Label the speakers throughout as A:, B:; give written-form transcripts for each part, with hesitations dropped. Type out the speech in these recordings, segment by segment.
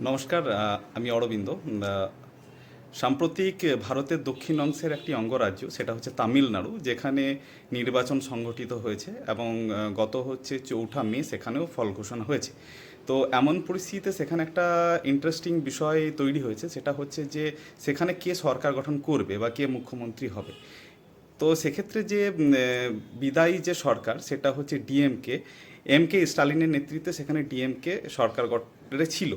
A: নমস্কার, আমি অরবিন্দ। সাম্প্রতিক ভারতের দক্ষিণ অংশের একটি অঙ্গরাজ্য, সেটা হচ্ছে তামিলনাড়ু, যেখানে নির্বাচন সংগঠিত হয়েছে এবং গত হচ্ছে 4 মে সেখানেও ফল ঘোষণা হয়েছে। তো এমন পরিস্থিতিতে সেখানে একটা ইন্টারেস্টিং বিষয় তৈরি হয়েছে, সেটা হচ্ছে যে সেখানে কে সরকার গঠন করবে বা কে মুখ্যমন্ত্রী হবে। তো সেক্ষেত্রে যে বিদায়ী যে সরকার, সেটা হচ্ছে ডিএমকে, এমকে স্টালিনের নেতৃত্বে সেখানে ডিএমকে সরকার গঠনে ছিল।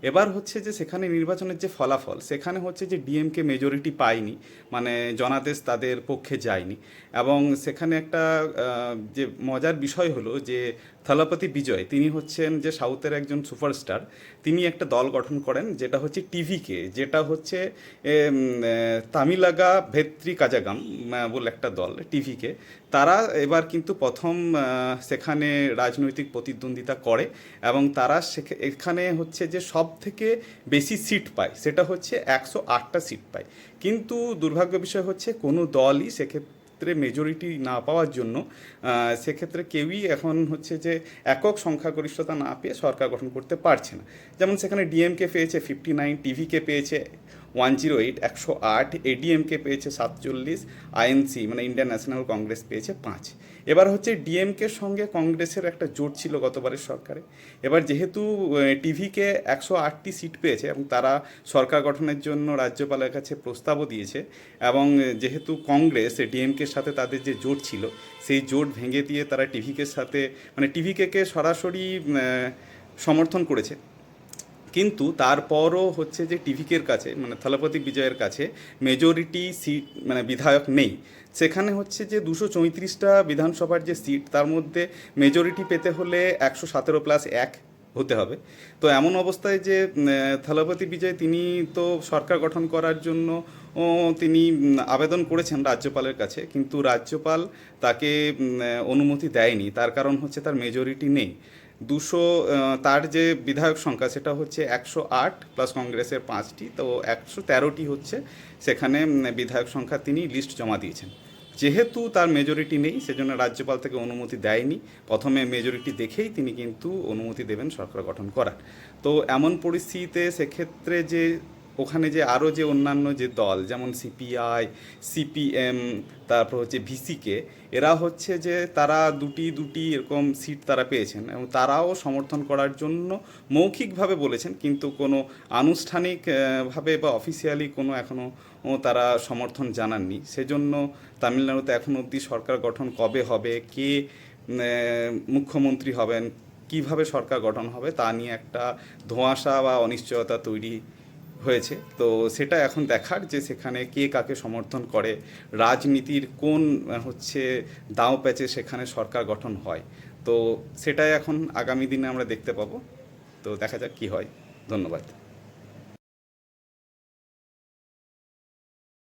A: এবার হচ্ছে যে সেখানে নির্বাচনের যে ফলাফল, সেখানে হচ্ছে যে ডিএমকে মেজরিটি পায়নি, মানে জনাদেশ তাদের পক্ষে যায়নি। এবং সেখানে একটা যে মজার বিষয় হলো যে থলাপতি বিজয়, তিনি হচ্ছেন যে সাউথের একজন সুপারস্টার। তিনি একটা দল গঠন করেন, যেটা হচ্ছে টিভিকে, যেটা হচ্ছে তামিলাগা ভেত্রি কাজাগাম বলে একটা দল, টিভিকে। তারা এবার কিন্তু প্রথম সেখানে রাজনৈতিক প্রতিদ্বন্দ্বিতা করে এবং তারা এখানে হচ্ছে যে সব থেকে বেশি সিট পায়, সেটা হচ্ছে 108টা সিট পায়। কিন্তু দুর্ভাগ্য বিষয় হচ্ছে কোনো দলই সেক্ষেত্রে মেজরিটি না পাওয়ার জন্য সেক্ষেত্রে কেউই এখন হচ্ছে যে একক সংখ্যাগরিষ্ঠতা না পেয়ে সরকার গঠন করতে পারছে না। যেমন সেখানে ডিএমকে পেয়েছে 59, টিভিকে পেয়েছে 108, 108, এডিএমকে পেয়েছে 47, আইএনসি মানে ইন্ডিয়ান ন্যাশনাল কংগ্রেস পেয়েছে 5। এবার হচ্ছে ডিএমকের সঙ্গে কংগ্রেসের একটা জোট ছিল গতবারের সরকারে। এবার যেহেতু টিভিকে 108টি সিট পেয়েছে এবং তারা সরকার গঠনের জন্য রাজ্যপালের কাছে প্রস্তাবও দিয়েছে, এবং যেহেতু কংগ্রেস ডিএমকের সাথে তাদের যে জোট ছিল, সেই জোট ভেঙে দিয়ে তারা টিভিকের সাথে মানে টিভিকে সরাসরি সমর্থন করেছে। কিন্তু তারপরও হচ্ছে যে টিভিকের কাছে মানে থলপতি বিজয়ের কাছে মেজরিটি সিট মানে বিধায়ক নেই। সেখানে হচ্ছে যে 234টা বিধানসভার যে সিট, তার মধ্যে মেজরিটি পেতে হলে 117+1 হতে হবে। তো এমন অবস্থায় যে থলপতি বিজয় তিনি তো সরকার গঠন করার জন্য তিনি আবেদন করেছেন রাজ্যপালের কাছে, কিন্তু রাজ্যপাল তাকে অনুমতি দেয়নি। তার কারণ হচ্ছে তার মেজরিটি নেই। 200 তার যে বিধায়ক সংখ্যা সেটা হচ্ছে 108 প্লাস কংগ্রেসের 5টি, তো 113টি হচ্ছে সেখানে বিধায়ক সংখ্যা তিনি লিস্ট জমা দিয়েছেন। যেহেতু তার মেজরিটি নেই, সেজন্য রাজ্যপাল থেকে অনুমতি দেয়নি। প্রথমে মেজরিটি দেখেই তিনি কিন্তু অনুমতি দেবেন সরকার গঠন করার। তো এমন পরিস্থিতিতে সেক্ষেত্রে যে ওখানে যে আরও যে অন্যান্য যে দল, যেমন সিপিআই, সিপিএম, তারপর হচ্ছে ভিসিকে, এরা হচ্ছে যে তারা দুটি দুটি এরকম সিট তারা পেয়েছেন এবং তারাও সমর্থন করার জন্য মৌখিকভাবে বলেছেন, কিন্তু কোনো আনুষ্ঠানিকভাবে বা অফিসিয়ালি কোনো এখনও তারা সমর্থন জানাননি। সেজন্য তামিলনাড়ুতে এখনও অবধি সরকার গঠন কবে হবে, কে মুখ্যমন্ত্রী হবেন, কিভাবে সরকার গঠন হবে, তা নিয়ে একটা ধোঁয়াশা বা অনিশ্চয়তা তৈরি হয়েছে। তো সেটা এখন দেখার যে সেখানে কে কাকে সমর্থন করে, রাজনীতির কোন হচ্ছে দাঁও প্যাচে সেখানে সরকার গঠন হয়। তো সেটাই এখন আগামী দিনে আমরা দেখতে পাবো। তো দেখা যাক কী হয়। ধন্যবাদ।